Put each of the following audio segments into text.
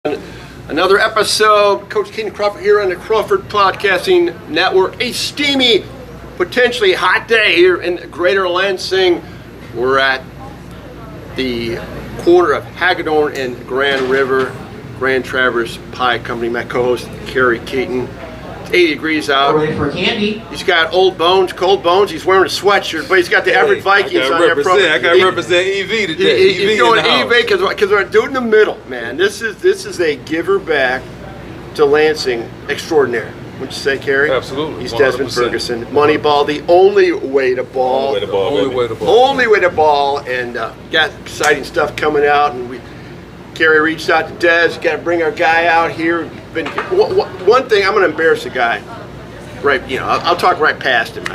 Another episode, Coach Keenan Crawford here on the Crawford Podcasting Network. A steamy, potentially hot day here in Greater Lansing. We're at the corner of Hagedorn and Grand River, Grand Traverse Pie Company. My co-host, Kerry Keaton. It's 80 degrees out. Ready for candy? He's got cold bones. He's wearing a sweatshirt, but he's got the Everett Vikings on there. I got to represent EV today. He's going EV because we're dude in the middle, man. This is a giver back to Lansing extraordinaire. Wouldn't you say, Kerry? Absolutely. He's 100%. Desmond Ferguson. Moneyball, the only way to ball. Only way to ball. And got exciting stuff coming out. And Kerry reached out to Des. Got to bring our guy out here. One thing, I'm going to embarrass the guy. Right, I'll talk right past him.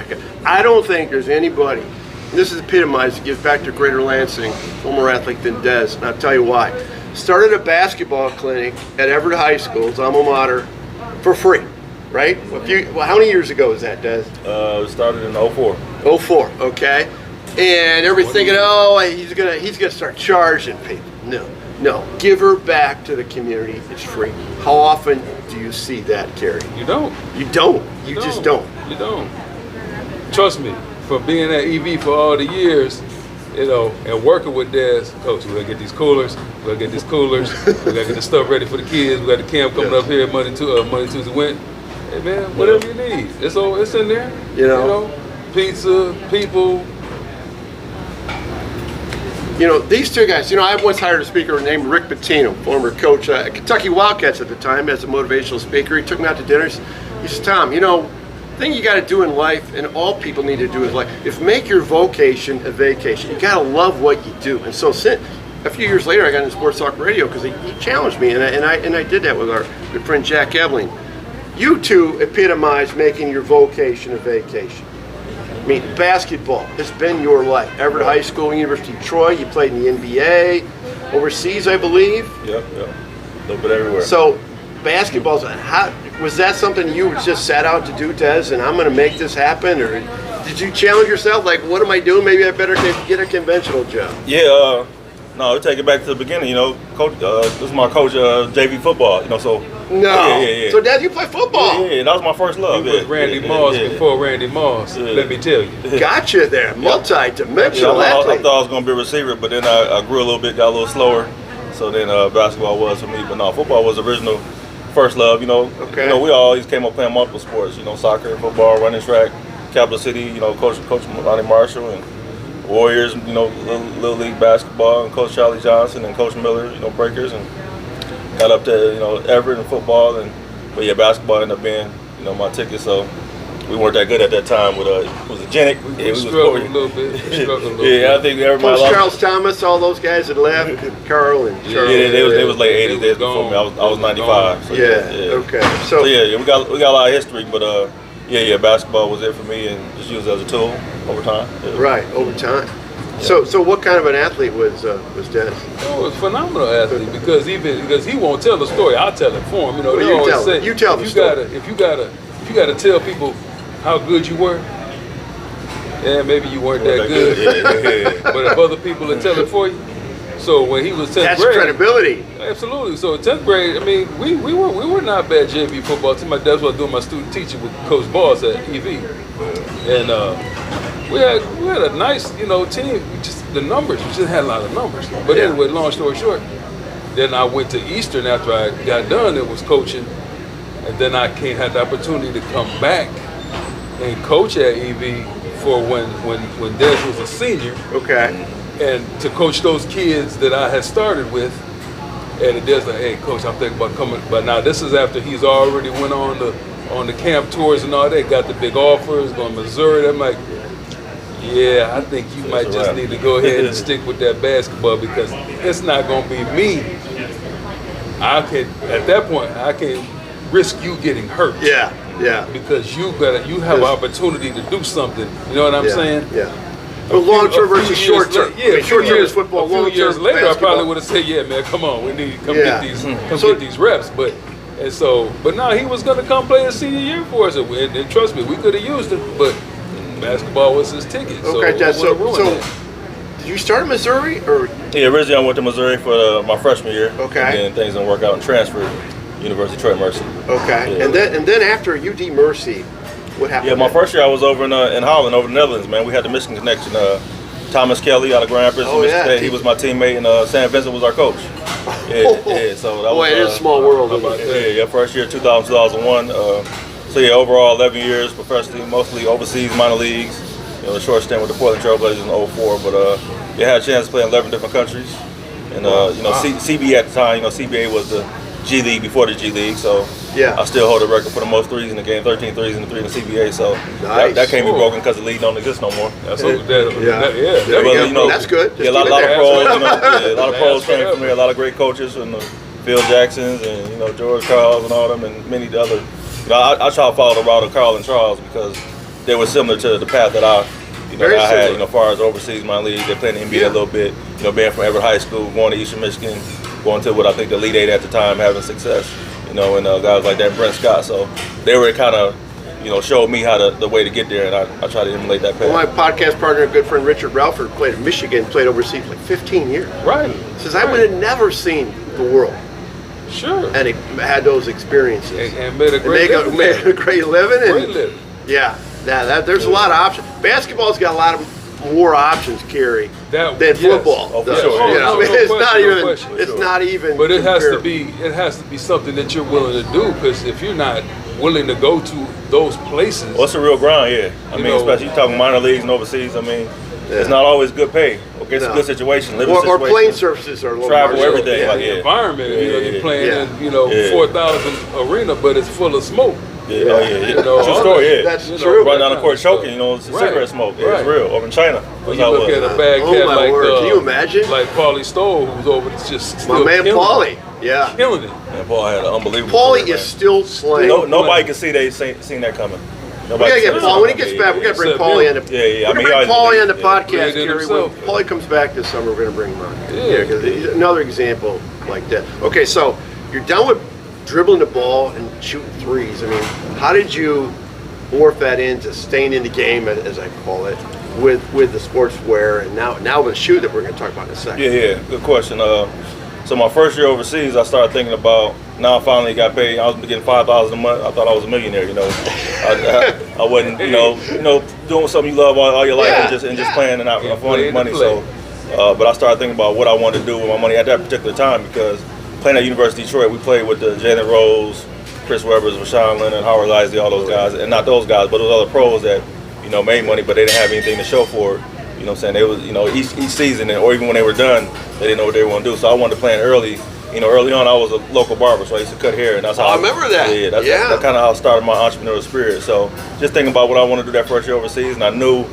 I don't think there's anybody. This is epitomized to give back to Greater Lansing, one more athlete than Des, and I'll tell you why. Started a basketball clinic at Everett High School, his alma mater, for free, right? How many years ago was that, Des? It started in 04. 04, okay. And everybody's thinking, he's gonna start charging people. No, give her back to the community. It's free. How often do you see that, Kerry? You don't. You don't. You just don't. You don't. Trust me, for being at EV for all the years, and working with Des, Coach, we gotta get these coolers. We gotta get the stuff ready for the kids. We got the camp coming up here Monday, Tuesday, Wednesday. Hey man, whatever you need, it's in there. Pizza, people. These two guys, I once hired a speaker named Rick Pitino, former coach at Kentucky Wildcats at the time, as a motivational speaker. He took me out to dinners. He says, Tom, the thing you got to do in life, and all people need to do in life, is make your vocation a vacation. You got to love what you do. And so a few years later, I got into sports talk radio because he challenged me, and I did that with our good friend Jack Ebling. You two epitomize making your vocation a vacation. I mean, basketball has been your life. Everett High School, University of Troy, you played in the NBA, overseas, I believe. Yep. A little bit everywhere. So, basketball, was that something you just set out to do, Des, and I'm going to make this happen? Or did you challenge yourself, like, what am I doing? Maybe I better get a conventional job. Yeah, no, take it back to the beginning, Coach, this is my coach, JV football, so. No. Yeah. So, Dad, you play football? Yeah, that was my first love. With Randy Moss before Randy Moss, let me tell you. Gotcha there, multi-dimensional athlete. I thought I was going to be a receiver, but then I grew a little bit, got a little slower. So then basketball was for me. But no, football was the original first love, Okay. We always came up playing multiple sports, soccer, football, running track, Capital City, Coach Lonnie Marshall, and Warriors, Little League basketball, and Coach Charlie Johnson and Coach Miller, Breakers, and got up to Everett and football, but basketball ended up being my ticket. So we weren't that good at that time. With was it Janik? We struggled a little bit. I think everybody. Plus Charles Thomas, all those guys had left, Carl and Charlie. Yeah, they was late '80s. They was before me. I was 95. So Okay. So we got a lot of history, but basketball was it for me, and just used it as a tool over time. Yeah. Right, over time. Yeah. So what kind of an athlete was Dennis? Oh, a phenomenal athlete because he won't tell the story. I'll tell it for him. You tell the story. If you gotta tell people how good you were, maybe you weren't that good. But if other people will tell it for you. So when he was 10th grade, that's credibility. Absolutely. So 10th grade, we were not bad JV football team. That's what I was doing my student teaching with Coach Boss at EV, and we had a nice team. The numbers, we just had a lot of numbers. But anyway, long story short, then I went to Eastern after I got done. It was coaching, and then I had the opportunity to come back and coach at EV for when Des was a senior. Okay. And to coach those kids that I had started with, and Des like, hey, Coach, I'm thinking about coming. But now this is after he's already went on the camp tours and all that. Got the big offers, going to Missouri. I'm like, I think you might just need to go ahead and stick with that basketball because it's not going to be me. At that point, I can risk you getting hurt. Yeah. Because you have an opportunity to do something. You know what I'm saying? Yeah. But long term versus short term. Short term is football. A few years later, I probably would have said, "Yeah, man, come on, we need to get these reps." But now he was going to come play his senior year for us, and trust me, we could have used him, but basketball was his ticket. Okay, so Did you start in Missouri or? Yeah, originally I went to Missouri for my freshman year. Okay. And then things didn't work out and transferred University of Detroit Mercy. Okay. Yeah. And then after UD Mercy, what happened? Yeah, my first year I was over in Holland, over the Netherlands, man. We had the Michigan connection. Thomas Kelly out of Grand Rapids, Michigan State, he was my teammate, and Sam Vincent was our coach. Yeah, so that boy, was, it is a small world. Yeah, first year 2001. So yeah, overall 11 years professionally, mostly overseas minor leagues. You know, a short stint with the Portland Trailblazers in 04, but yeah, had a chance to play in 11 different countries. And you know, CBA at the time, you know, CBA was the G League before the G League, so yeah, I still hold the record for the most threes in the game, 13 threes in the 3 in the CBA. So that can't be broken because the league don't exist no more. That's good. That's good. Yeah, a lot of pros, you know, a lot of pros came from here. A lot of great coaches, and Phil Jacksons, and you know George Carls and all them, and many other. You know, I try to follow the route of Carl and Charles because they were similar to the path that I had. You know, as far as overseas minor league, they played in the NBA a little bit. You know, being from Everett High School, going to Eastern Michigan, going to what I think the Elite Eight at the time, having success. You know, and guys like that, Brent Scott. So they were kind of, you know, showed me how the way to get there, and I try to emulate that path. Well, my podcast partner, good friend Richard Ralford, played in Michigan, played overseas for like 15 years. Right. Says I would have never seen the world. Sure. And he had those experiences. And made a great living. Made a great living. Great living. Yeah. There's a lot of options. Basketball's got a lot of more options, Kerry, than football. Oh, for sure. You know, it's not even. But it has to be something that you're willing to do, because if you're not willing to go to those places, well, it's a real grind, yeah. I mean, especially talking minor leagues and overseas. I mean, it's not always good pay. Okay, it's a good situation, living situation. Or plane surfaces are a little travel, more everything. Yeah. Like, the environment. You know, you're playing in 4,000 arena, but it's full of smoke. Yeah. You know, true story, That's true. Run down the court choking, you know, it's cigarette smoke. Yeah, it's real. Over in China. When you look at a bad cat like, can you imagine? Like Paulie Stoll, who's over just still my man Paulie, killing it. And Paul had an unbelievable Paulie career, is still slaying. Nobody can see they seen that coming. We gotta get Paul when he gets back. We gotta bring Paulie on the. Yeah. We're gonna bring Paulie on the podcast, Kerry. When Paulie comes back this summer, we're gonna bring him on. Yeah, because he's another example like that. Okay, so you're done with dribbling the ball and shooting threes. I mean, how did you morph that into staying in the game, as I call it, with the sportswear, and now with the shoe that we're going to talk about in a second? Yeah, good question. So my first year overseas, I started thinking about, now I finally got paid. I was getting $5,000 a month. I thought I was a millionaire. You know, I wasn't, you know, doing something you love all your life and just playing and not finding money. So, but I started thinking about what I wanted to do with my money at that particular time, because playing at University of Detroit, we played with the Jalen Rose, Chris Webbers, Rashawn Leonard, Howard Lisey, all those guys, and not those guys, but those other pros that, you know, made money, but they didn't have anything to show for it. You know what I'm saying? They was, you know, each season, or even when they were done, they didn't know what they were going to do. So I wanted to plan early. You know, early on, I was a local barber, so I used to cut hair, and that's how I remember that. Yeah, that's kind of how I started my entrepreneurial spirit. So just thinking about what I want to do that first year overseas, and I knew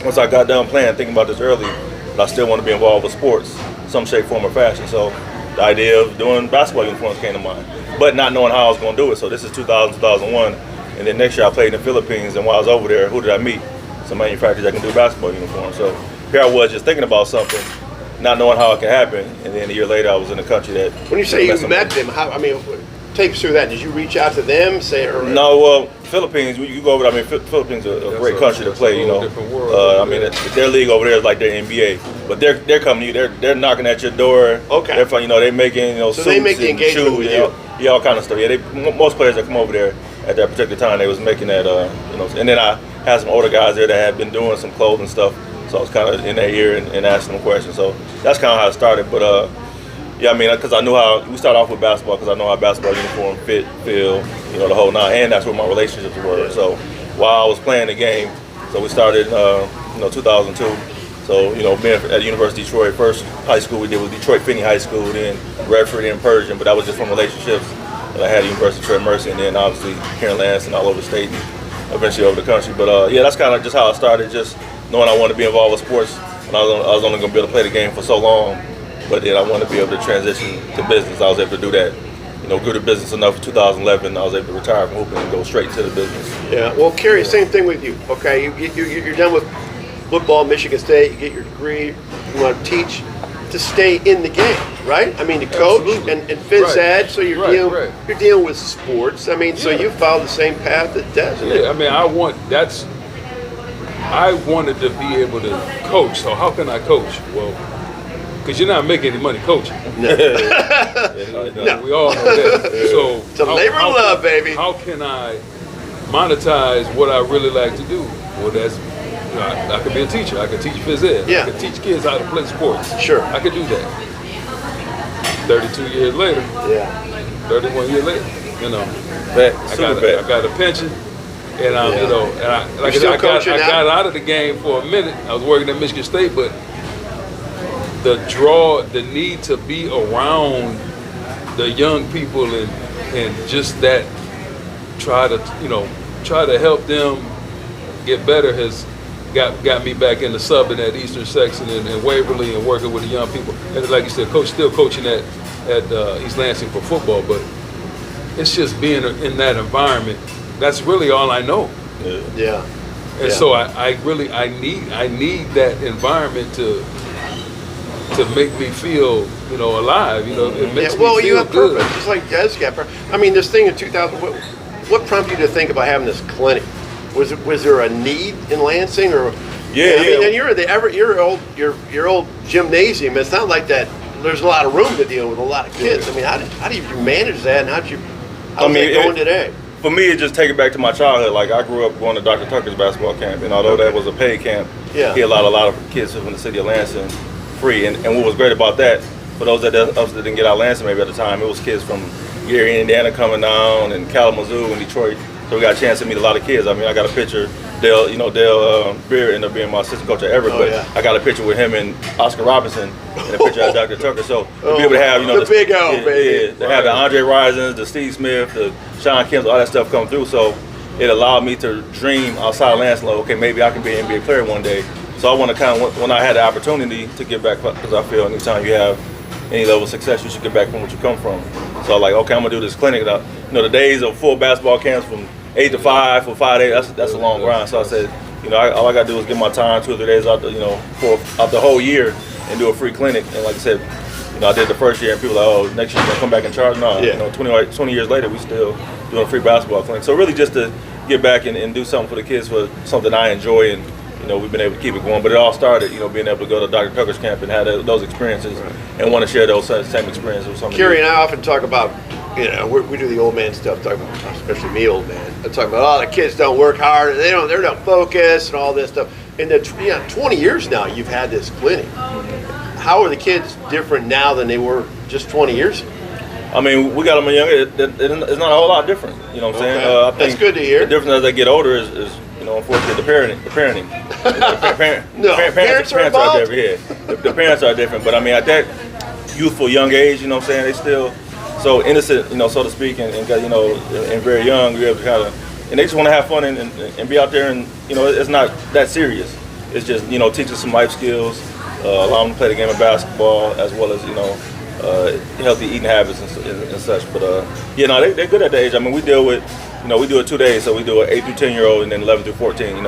once I got done playing, thinking about this early, that I still want to be involved with sports, some shape, form, or fashion. So the idea of doing basketball uniforms came to mind, but not knowing how I was going to do it. So this is 2000, 2001, and then next year I played in the Philippines, and while I was over there, who did I meet? Some manufacturers that can do basketball uniforms. So here I was just thinking about something, not knowing how it could happen, and then a year later I was in a country that... When you say you met them, take us through that. Did you reach out to them, No, well, Philippines, you go over there, I mean, Philippines is a great country to play, you know. I mean, their league over there is like their NBA, but they're coming to you, they're knocking at your door. Okay. They're, you know, they're making, you know, so suits they make the and engagement shoes, with you. Yeah, all kind of stuff. Yeah, most players that come over there at that particular time, they was making that, you know, and then I had some older guys there that had been doing some clothing stuff, so I was kind of in their ear and asking them questions. So that's kind of how it started, but yeah, I mean, because I knew how, we started off with basketball because I know how basketball uniform fit, feel, you know, the whole nine, and that's where my relationships were. So while I was playing the game, so we started, you know, 2002. So, you know, being at the University of Detroit, first high school we did was Detroit Finney High School, then Redford and Persian, but that was just from relationships that I had at University of Detroit Mercy, and then obviously here in Lansing, all over the state, and eventually over the country. But yeah, that's kind of just how I started, just knowing I wanted to be involved with sports. And I was only going to be able to play the game for so long, but then I wanted to be able to transition to business. I was able to do that. You know, good at business enough in 2011, I was able to retire from hooping and go straight to the business. Yeah, well, Kerry, same thing with you, okay? You're done with football, Michigan State, you get your degree, you want to teach, to stay in the game, right? I mean, to coach and phys ed, so you're dealing with sports. I mean, so you follow the same path that Des. Yeah, I mean, I wanted to be able to coach. So how can I coach? Well, because you're not making any money coaching. No. We all know that. So It's a labor of love, baby. How can I monetize what I really like to do? Well, that's I could be a teacher. I could teach phys ed. Yeah. I could teach kids how to play sports. Sure. I could do that. 32 years later, Yeah. 31 years later, you know, I got a pension, and I'm, you know, and I got out of the game for a minute. I was working at Michigan State, but the need to be around the young people and just that try to help them get better has got me back in the sub in that eastern section and Waverly and working with the young people. And like you said, still coaching at East Lansing for football, but it's just being in that environment. That's really all I know. Yeah. And so I need that environment to make me feel, you know, alive. You know, it makes me feel you have good. purpose, just like Des got purpose. I mean, this thing in 2000. What prompted you to think about having this clinic? Was there a need in Lansing, or? Yeah. I mean, and your old gymnasium. It's not like that. There's a lot of room to deal with a lot of kids. I mean, how do you manage that? And how's that going today? For me, it just take it back to my childhood. Like, I grew up going to Dr. Tucker's basketball camp, and although that was a paid camp, he allowed a lot of kids from the city of Lansing free. And what was great about that, for those that didn't get out of Lansing maybe at the time, it was kids from Gary, Indiana coming down, and Kalamazoo and Detroit. So we got a chance to meet a lot of kids. I mean, I got a picture. Dale Beer ended up being my assistant coach at Everett, I got a picture with him and Oscar Robinson and a picture of Dr. Tucker. So to be able to have, the big O, baby. To have the Andre Risons, the Steve Smith, the Sean Kemps, all that stuff come through. So it allowed me to dream outside of Lansing. Like, okay, maybe I can be an NBA player one day. So I want to kind of, when I had the opportunity to give back, because I feel anytime you have any level of success, you should get back from what you come from. So I'm like, okay, I'm gonna do this clinic. The days of full basketball camps from 8 to 5 for 5 days, that's a long grind. So I said, all I gotta do is give my time 2 or 3 days out the whole year and do a free clinic. And like I said, I did the first year and people were like, oh, next year you're gonna come back and charge? No, 20 years later, we still doing a free basketball clinic. So really just to get back and do something for the kids, for something I enjoy, and we've been able to keep it going. But it all started, being able to go to Dr. Tucker's camp and have those experiences and want to share those same experiences with somebody. Kerry and I often talk about, we do the old man stuff, talking about, especially me, old man. I talk about, the kids don't work hard, they're not focused and all this stuff. And 20 years now, you've had this clinic. How are the kids different now than they were just 20 years ago? I mean, we got them young. It's not a whole lot different. You know what I'm saying? I think that's good to hear. The difference as they get older is unfortunately, the parenting. Parents are involved. The parents are different, but I mean, at that youthful young age, they still so innocent, so to speak, and very young. You're able to kind of, and they just want to have fun and be out there, and it's not that serious. It's just teaching some life skills, allow them to play the game of basketball, as well as healthy eating habits and such. But they're good at the age. I mean, we deal with. We do it 2 days, so we do an 8 through 10-year-old and then 11 through 14.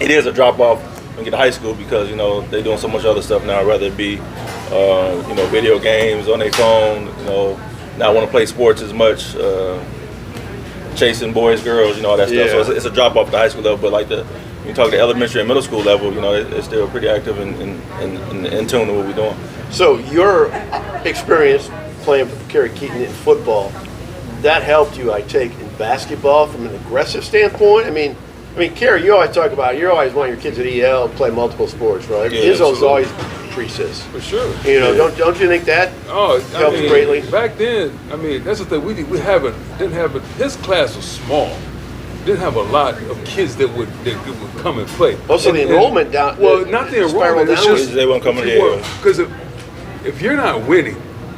It is a drop off when you get to high school because they're doing so much other stuff now, whether it be video games on their phone, not want to play sports as much, chasing boys, girls, all that stuff. So it's a drop off at the high school level. But when you talk to elementary and middle school level, they're still pretty active and in tune to what we're doing. So your experience playing for Kerry Keaton in football, that helped you, I take, in basketball from an aggressive standpoint. I mean, Kerry, you always talk about, you always want your kids at EL to play multiple sports, right? Yeah, Izzo's always pre-sis. For sure. Don't you think that helps greatly? Back then, that's the thing. We didn't have it. His class was small. Didn't have a lot of kids that would come and play. Also, the enrollment down. Well, not the enrollment. It's just they won't come in here. Because if you're not winning,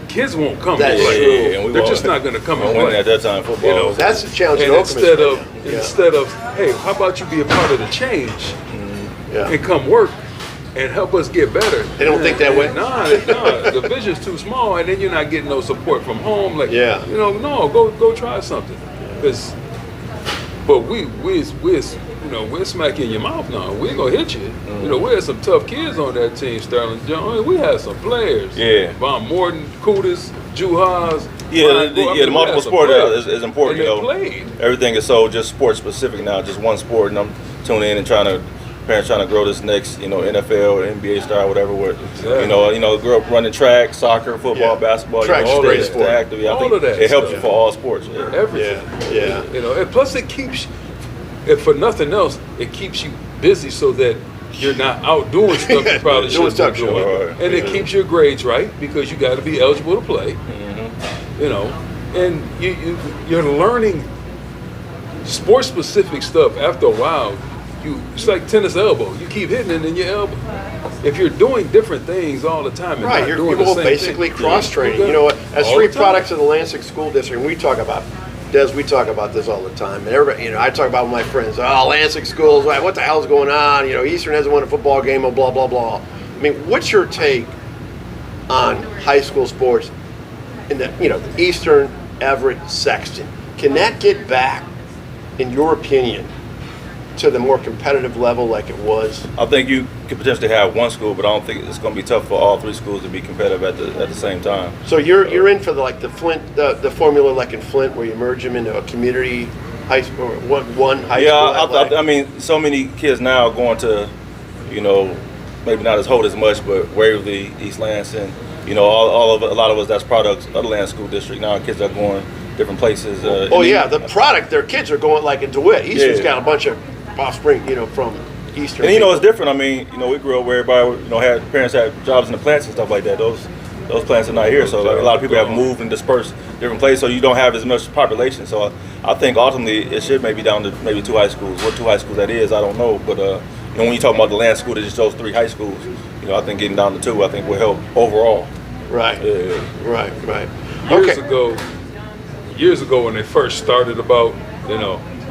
kids won't come and That's play. true. Yeah, They're just not going to come and play. At that time, football. That's the challenge. And instead of, hey, how about you be a part of the change and come work and help us get better? They don't think that way. Nah, the vision's too small, and then you're not getting no support from home. Like, no, go try something. But we're smacking in your mouth now. We ain't gonna hit you. We had some tough kids on that team, Sterling Jones. We had some players. Yeah. Von Morton, Kudus, Juhas. The multiple sport is important. And they played. Everything is so just sport specific now, just one sport, and I'm tuning in and trying to parents trying to grow this next, NFL or NBA star, or whatever. Where, Exactly. grow up running track, soccer, football, basketball. Track's all great that sport. activity. I All think of that it helps stuff. you for all sports. Yeah. Everything. Yeah. And plus it keeps, if for nothing else, it keeps you busy so that you're not out doing stuff you probably Doing shouldn't stuff, be doing. sure. And it keeps your grades right because you got to be eligible to play. And you're learning sport-specific stuff. After a while, it's like tennis elbow. You keep hitting it in your elbow. If you're doing different things all the time, and Right, not you're doing the both same basically thing, cross-training. As All three the time. products of the Lansing School District, and we talk about, Des, we talk about this all the time. And everybody, I talk about with my friends, Lansing schools, what the hell's going on? Eastern hasn't won a football game, blah, blah, blah. I mean, what's your take on high school sports in the, Eastern, Everett, Sexton? Can that get back, in your opinion, to the more competitive level like it was? I think you could potentially have one school, but I don't think it's going to be tough for all three schools to be competitive at the same time. So you're in for the Flint, the formula like in Flint, where you merge them into a community high school, or one high school. Yeah, I mean, so many kids now going to, maybe not as Holt as much, but Waverly, East Lansing, a lot of us that's products of the Lansing School District. Now kids are going different places. The product, their kids are going like in DeWitt. Eastern's got a bunch of offspring, from Eastern. And it's different. I mean, we grew up where everybody, parents had jobs in the plants and stuff like that. Those plants are not here, so a lot of people have moved and dispersed different places, so you don't have as much population. So I think ultimately it should maybe down to maybe two high schools. What two high schools that is, I don't know. But when you talk about the Lansing School, there's just those three high schools. I think getting down to two, I think will help overall. Right. Yeah. Right. Years ago when they first started about,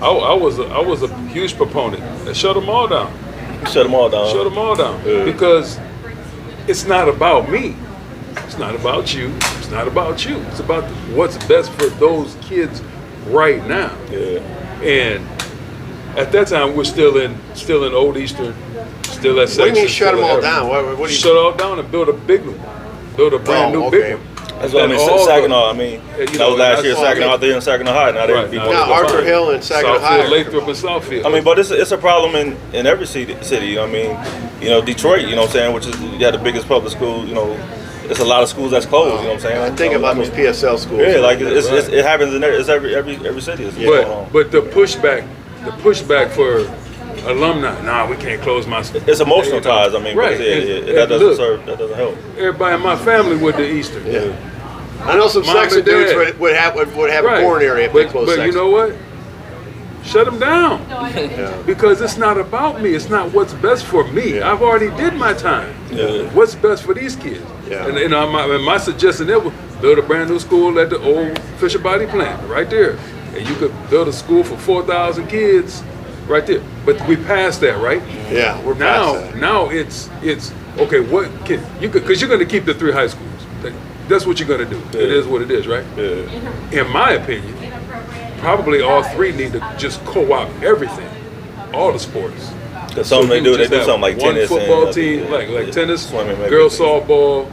I was a huge proponent. They shut them all down. Shut them all down. Shut them all down. Yeah. Because it's not about me. It's not about you. It's not about you. It's about what's best for those kids right now. Yeah. And at that time, we're still in Old Eastern, still at Sexton. What do you mean shut them all Everett. down? What do you Shut all down and build a big one. Build a brand new big one. That's what I mean. Saginaw. That was last year. Saginaw out there in Saginaw High. Now they're people. Now Arthur Hill and Saginaw High. Lathrop and Southfield. I mean, but it's a problem in every city. I mean, Detroit. You know what I'm saying? Which is the biggest public school. It's a lot of schools that's closed. You know what I'm saying? I think about those PSL schools. Yeah, like it happens in every city. But the pushback for alumni, we can't close my school. It's emotional ties. I mean, right? That doesn't help. Everybody in my family went to Eastern. Yeah. I know some Mom Sexton and Dad. dudes would have a corn area if they closed But Sexton. you know what? Shut them down. Yeah. Because it's not about me. It's not what's best for me. Yeah. I've already did my time. Yeah. What's best for these kids? Yeah. And my suggestion there was build a brand new school at the old Fisher Body plant right there. And you could build a school for 4,000 kids right there. But we passed that, right? Yeah, we're past that. Now it's okay. What can you could, because you're going to keep the three high schools. That's what you're going to do. Yeah. It is what it is, right? Yeah. In my opinion, probably all three need to just co-opt everything, all the sports. Because some they do something like one tennis. One football and, team, like tennis, swimming, maybe. girls softball.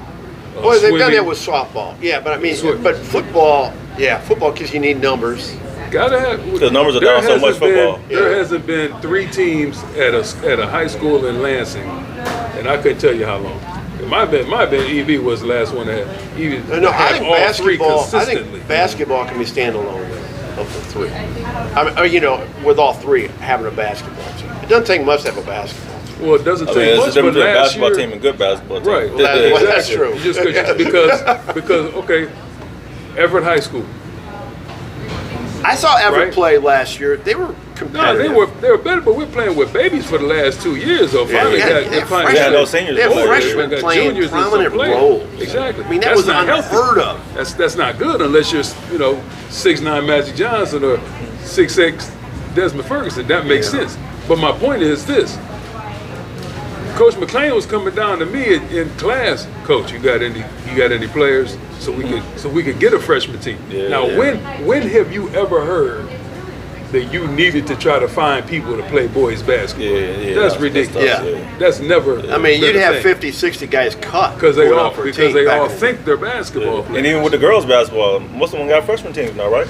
Well, they've done swimming. that with softball. Yeah, but I mean, Swimming. but football because you need numbers. Gotta have. The numbers are there down so much hasn't been- football. There Yeah. hasn't been three teams at a high school in Lansing, and I couldn't tell you how long. It might have been EB was the last one that had even No, I had think all three basketball. I consistently. think basketball can be standalone of the three. I mean, with all three having a basketball team, it doesn't take much to have a basketball team. Well, it doesn't I take mean, it's much, the but difference between a last basketball year, team and good basketball team. right? Well, that's true. Just because okay, Everett High School. I saw Everett Right. play last year. They were No, competitive. they were better, but we're playing with babies for the last 2 years. So Yeah, finally, they had they're playing. freshmen. Yeah, those seniors They had play. freshmen Got playing juniors and some prominent players. roles. Exactly. I mean, that That's was not healthy. unheard of. That's not good unless you're 6'9" Magic Johnson or 6'6" Desmond Ferguson. That makes sense. But my point is this: Coach McLean was coming down to me in class. Coach, you got any players so we could get a freshman team? Yeah, now, yeah. when have you ever heard that you needed to try to find people to play boys basketball? Yeah, That's ridiculous. Yeah. That's never. I mean, you'd been a have thing. 50, 60 guys cut Because they going all out for a team back in the day. think they're basketball players. And even with the girls basketball, most of them got freshman teams now, right?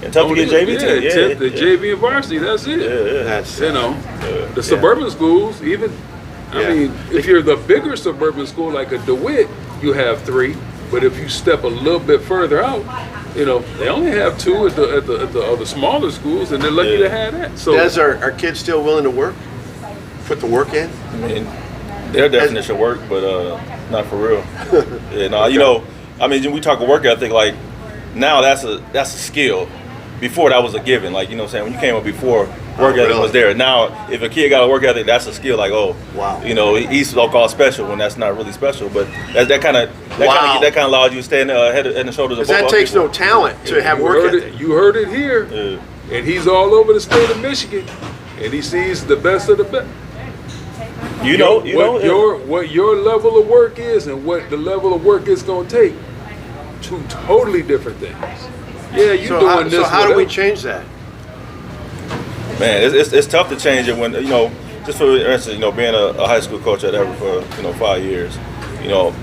And tough to get JV team. Yeah, the JV and varsity, that's it. Yeah. That's The suburban schools, even, I mean, if you're the bigger suburban school like a DeWitt, you have 3. But if you step a little bit further out, they only have 2 at the smaller schools, and they're lucky to have that. So, are kids still willing to work? Put the work in? I mean, their definition of work, but not for real. I mean, we talk of work ethic, like, now that's a skill. Before, that was a given. Like, you know what I'm saying? When you came up before, work ethic was there. Now, if a kid got a work ethic, that's a skill. Like, oh, wow. He's so-called special when that's not really special. But that kind of allows you to stay head and shoulders of football. That takes no talent to have work ethic. You heard it here. Yeah. And he's all over the state of Michigan, and he sees the best of the best. What your level of work is and what the level of work is going to take. 2 totally different things. Yeah, doing this. So how do we change that? Man, it's tough to change it when just for instance, being a high school coach at Everett for 5 years.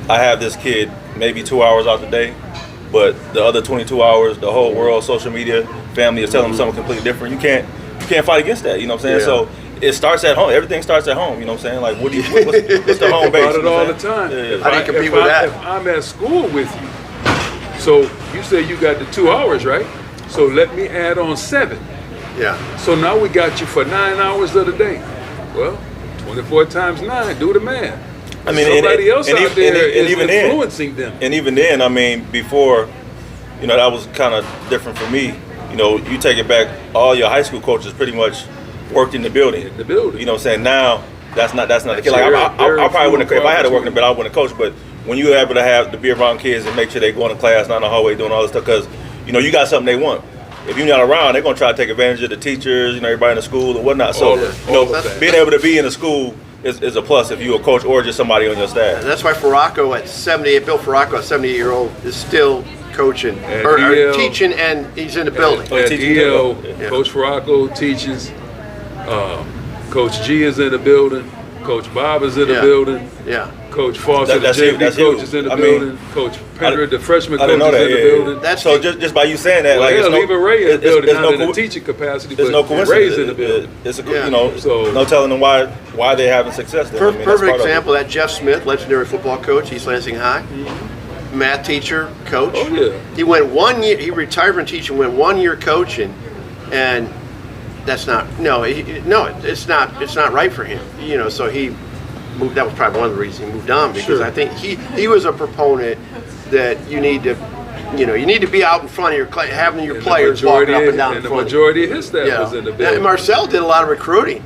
I have this kid maybe 2 hours out the day, but the other 22 hours, the whole world, social media, family is telling them something completely different. You can't fight against that. You know what I'm saying? Yeah. So it starts at home. Everything starts at home. You know what I'm saying? Like, what's the home base? About it all the time. Yeah. How do you compete with that? If I'm at school with you, so you say you got the 2 hours, right? So let me add on 7. Yeah. So now we got you for 9 hours of the day. Well, 24 times 9, do the math. I mean, somebody else out there is influencing them. And even then, I mean, before, that was kind of different for me. You take it back, all your high school coaches pretty much worked in the building. You know what I'm saying? Now, that's not the case. Like, I probably wouldn't have, if I had to work in the building, I wouldn't have coached, but when you're able to be around kids and make sure they go to class, not in the hallway doing all this stuff, because, you got something they want. If you're not around, they're going to try to take advantage of the teachers, everybody in the school or whatnot. So, being able to be in the school is a plus if you're a coach or just somebody on your staff. And that's why Bill Farraco at 78-year-old, is still coaching or teaching, and he's in the building. At EL, Coach Farraco teaches. Coach G is in the building. Coach Bob is in the building. Yeah. Coach Foster, the JV coach is in the building. Coach Pendred, the freshman coach, is in the building. That's so just by you saying that, even Ray in the building, not in the teaching capacity, there's no coincidence. Ray's in the building. So no telling them why they're having success. Perfect example. That Jeff Smith, legendary football coach, East Lansing High, math teacher, coach. Oh yeah. He went 1 year. He retired from teaching, went 1 year coaching, and that's not it's not right for him. So he moved. That was probably one of the reasons he moved on, because I think he was a proponent that you need to be out in front of having your players walking up and down in front. And the majority of his staff was in the building. And Marcel did a lot of recruiting,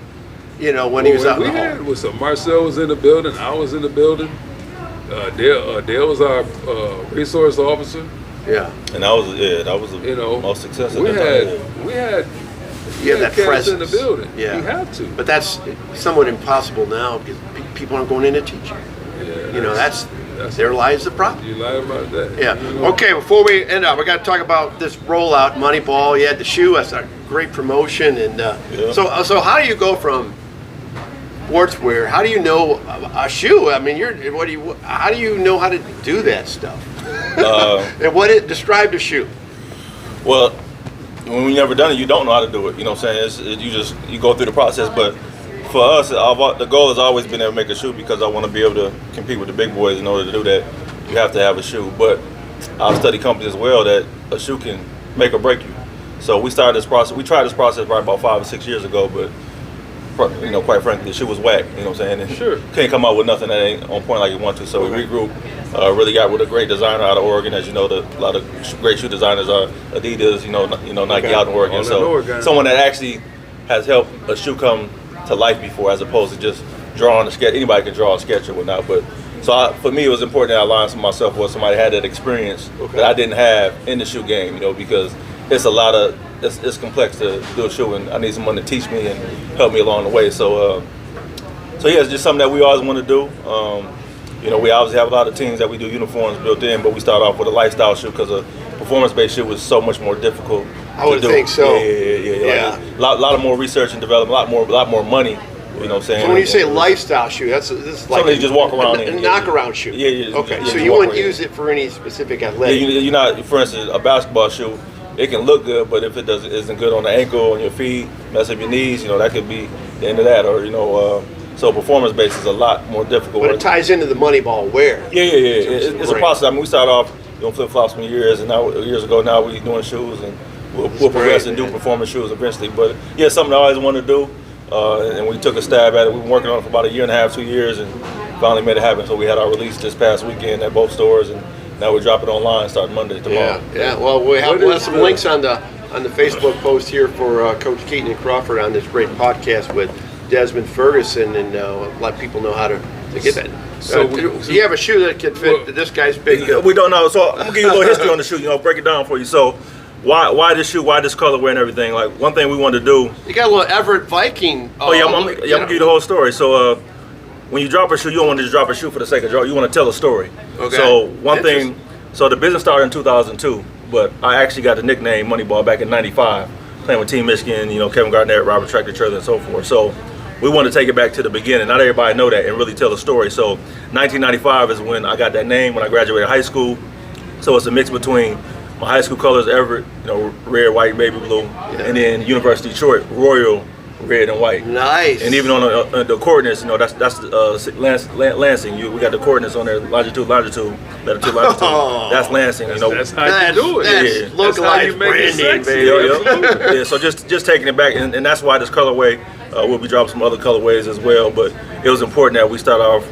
when he was out in the hall. So Marcel was in the building. I was in the building. Dale was our resource officer. Yeah. And that was the most successful. We had that presence in the building. Yeah. You have to. But that's somewhat impossible now because people aren't going into teaching. Yeah. That's their lives the problem. You lie about that. Yeah. Okay, before we end up, we got to talk about this rollout, Moneyball. You had the shoe. That's a great promotion. And so how do you go from sportswear? How do you know a shoe? I mean, how do you know how to do that stuff? And describe the shoe? Well, when you've never done it, you don't know how to do it. You know what I'm saying? You go through the process. But for us, the goal has always been to make a shoe because I want to be able to compete with the big boys. In order to do that, you have to have a shoe. But I've studied companies as well that a shoe can make or break you. So we started this process. We tried this process right about 5 or 6 years ago, but quite frankly, the shoe was whack. You know what I'm saying? And couldn't come out with nothing that ain't on point like you want to. So we regrouped. Really got with a great designer out of Oregon. As you know, a lot of great shoe designers are Adidas, Nike out in Oregon. So someone that actually has helped a shoe come to life before, as opposed to just drawing a sketch. Anybody can draw a sketch or whatnot, but for me, it was important that I aligned myself with somebody that had that experience that I didn't have in the shoe game. Because it's it's complex to do a shoe, and I need someone to teach me and help me along the way. So it's just something that we always want to do. We obviously have a lot of teams that we do uniforms built in, but we start off with a lifestyle shoe because a performance-based shoe was so much more difficult I would think so. Yeah. A lot of more research and development, a lot more money. You know what I'm saying? So when you say lifestyle shoe, this is like something you just walk around a knockaround shoe. Yeah. Okay, so you wouldn't use it for any specific athletic. Yeah, you're not. For instance, a basketball shoe, it can look good, but if it isn't good on the ankle, on your feet, mess up your knees, that could be the end of that. Or so performance based is a lot more difficult. But it ties into the Moneyball wear. Yeah. It's a process. I mean, we started off doing flip flops for years, and years ago now we're doing shoes, and we'll progress and do performance shoes eventually. But yeah, something I always wanted to do, and we took a stab at it. We've been working on it for about a year and a half, 2 years, and finally made it happen. So we had our release this past weekend at both stores, and now we're dropping it online starting Monday tomorrow. Yeah. Well, we'll have some links on the Facebook post here for Coach Keaton and Crawford on this great podcast with Desmond Ferguson, and let people know how to get that. So do you have a shoe that can fit this guy's big? We don't know. So I'm gonna give you a little history on the shoe. Break it down for you. So why this shoe? Why this colorway and everything? Like, one thing we wanted to do. You got a little Everett Viking. I'm gonna give you the whole story. So when you drop a shoe, you don't want to just drop a shoe for the sake of drop. You want to tell a story. Okay. So one thing. So the business started in 2002, but I actually got the nickname Moneyball back in '95, playing with Team Michigan. Kevin Garnett, Robert Tractor Trailer, and so forth. So we want to take it back to the beginning. Not everybody know that, and really tell a story. So 1995 is when I got that name when I graduated high school. So it's a mix between my high school colors, Everett, red, white, baby blue, and then University of Detroit, royal, red and white. Nice. And even on the coordinates, that's Lansing. We got the coordinates on there, longitude, latitude. That's Lansing. That's how you do it. That's localized branding, baby. Yeah. So just taking it back, and that's why this colorway. We'll be dropping some other colorways as well, but it was important that we start off,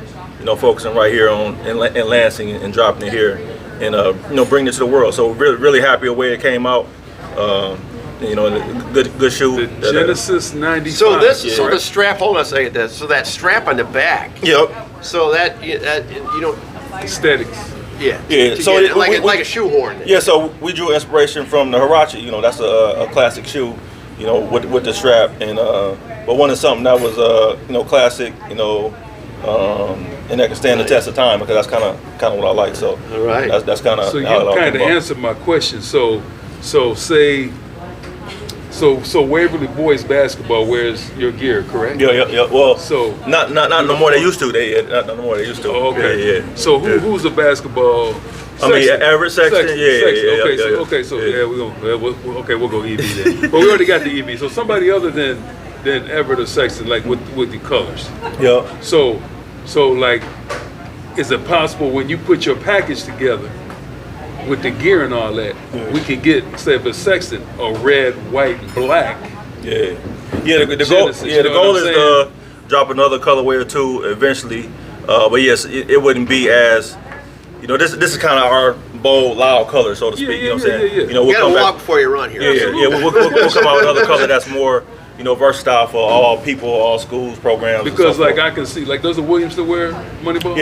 focusing right here in Lansing and dropping it here, and bringing it to the world. So we're really happy the way it came out. Good shoe. The Genesis 95. So the strap. Hold on a second. So that strap on the back. Yep. So that aesthetics. Yeah. So like a shoehorn. Yeah. So we drew inspiration from the Huarache. That's a classic shoe. With the strap, and but wanted something that was classic, and that can stand the test of time, because that's kind of what I like. So all right, that's kind of. So you kind of answered my question. So Waverly boys basketball wears your gear, correct? Yeah. Well, so not no more they used to. Not no more they used to. Oh, okay. Yeah. So who's a basketball? Everett Sexton. Yeah. Okay. So we'll go EV then. But we already got the EV. So somebody other than Everett or Sexton, like with the colors. Yeah. So like, is it possible when you put your package together with the gear and all that, we can get, say if it's Sexton, a red, white, and black? Yeah. The goal is to drop another colorway or two eventually. But yes, it wouldn't be as. This is kind of our bold, loud color, so to speak. You know what I'm saying? We'll come walk before you run here. Yeah. We'll come out with another color that's more, versatile for all people, all schools, programs. Because like I can see, like, does the Williams still wear Moneyball?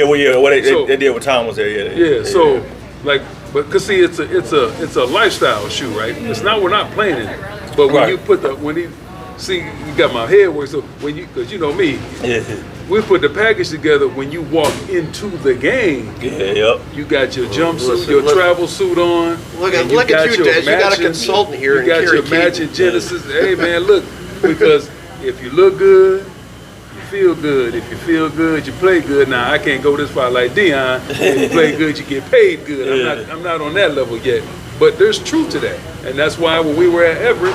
They did when Tom was there. Yeah. So like, but cause see, it's a lifestyle shoe, right? It's not, we're not playing in it. But when you put you got my head work. So cause you know me. Yeah. We put the package together when you walk into the game. Yeah, You got your jumpsuit, your travel suit on. Look at you, Des. You got a consultant here. You got your matching Genesis. Hey, man, look. Because if you look good, you feel good. If you feel good, you play good. Now, I can't go this far like Dion. If you play good, you get paid good. I'm not on that level yet. But there's truth to that. And that's why when we were at Everett,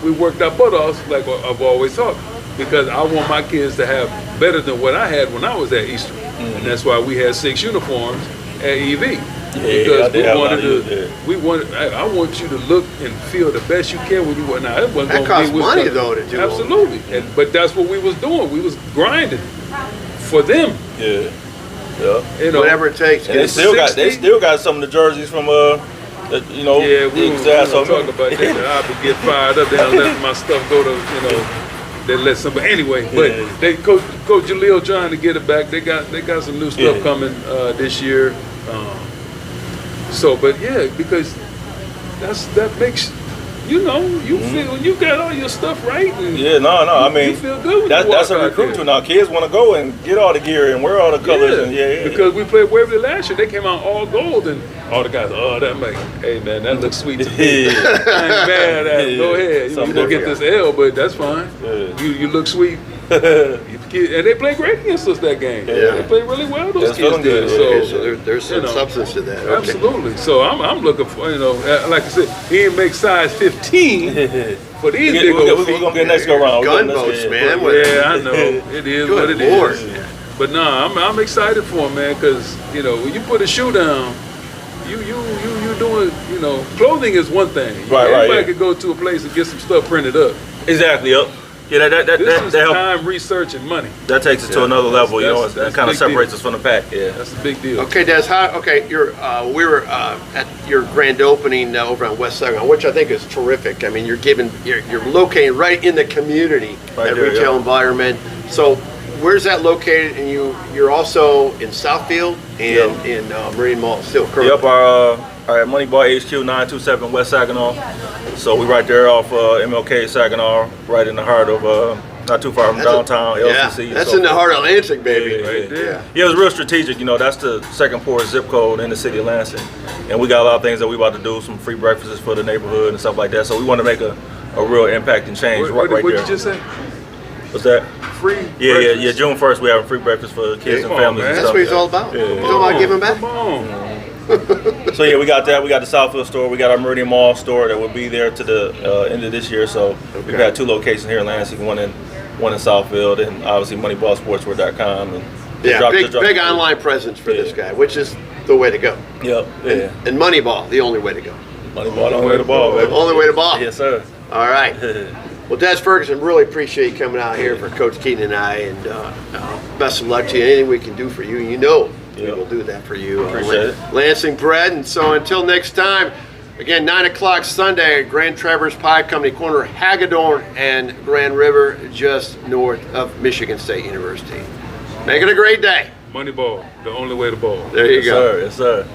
we worked our butt off, like I've always talked. Because I want my kids to have better than what I had when I was at Eastern. And that's why we had 6 uniforms at EV. Because I want you to look and feel the best you can when you were. Now, it wasn't that costs money though to do. Absolutely. But that's what we was doing. We was grinding for them. Yeah. Whatever it takes. And they still got some of the jerseys from we were talking about that. I would get fired up. They'll let my stuff go to They let somebody anyway, but they Coach Jaleel trying to get it back. They got some new stuff coming this year. Because that makes you feel when you got all your stuff right. And I mean, you feel good. That's a recruit tool now. Kids want to go and get all the gear and wear all the colors. Because we played Waverly last year, they came out all gold and all the guys. Oh, that make. Hey man, that looks sweet to me. I ain't mad at it. Go ahead. You're gonna get this L, but that's fine. Yeah. You look sweet. And they played great against us that game. Yeah. They played really well. Those That's kids feeling did. good. So there's some substance to that. Okay. Absolutely. So I'm looking for, like I said, he didn't make size 15 for these big old We're feet. going to get next go round. Gunboats, man. Yeah, I know. It is what it Lord. is. But no, I'm excited for him, man, because when you put a shoe down, you doing, clothing is one thing. Everybody could go to a place and get some stuff printed up. Exactly. Yep. Yeah, that This is helps. time, research, and money. That takes it to another level. that's That kind a of big separates deal. us from the pack. Yeah. That's a big deal. Okay, Des. We were at your grand opening over on West Saigon, which I think is terrific. I mean, you're located right in the community, Right that there, retail yeah. environment. So, where's that located? And you're also in Southfield and in Marine Mall still. Correct? Yep, our Moneyball HQ 927 West Saginaw. So we right there off MLK Saginaw, right in the heart of not too far from downtown LCC. Yeah, that's in the heart of Lansing, baby. Yeah, Right there. Yeah. Yeah, it was real strategic. That's the second poorest zip code in the city of Lansing, and we got a lot of things that we about to do, some free breakfasts for the neighborhood and stuff like that. So we want to make a real impact and change right What there. did you just say? What's that? Free Yeah, breakfast? June 1st we have a free breakfast for kids and Come on, families man. and That's stuff. what he's all about. Yeah. He's all about giving back. Come on. So yeah, we got that. We got the Southfield store. We got our Meridian Mall store that will be there to the end of this year. So we've got 2 locations here in Lansing, one in Southfield, and obviously MoneyballSportswear.com. And Yeah, big online presence for this guy, which is the way to go. Yep. Yeah. And Moneyball, the only way to go. Moneyball, the way to ball, baby. Only way to ball. Yes, sir. All right. Well, Des Ferguson, really appreciate you coming out here for Coach Keaton and I, and best of luck to you. Anything we can do for you, we will do that for you. Appreciate it. Lansing-bred, and so until next time, again, 9 o'clock Sunday at Grand Traverse Pie Company, corner Hagedorn and Grand River, just north of Michigan State University. Make it a great day. Moneyball, the only way to ball. There you Yes, go. sir. Yes, sir.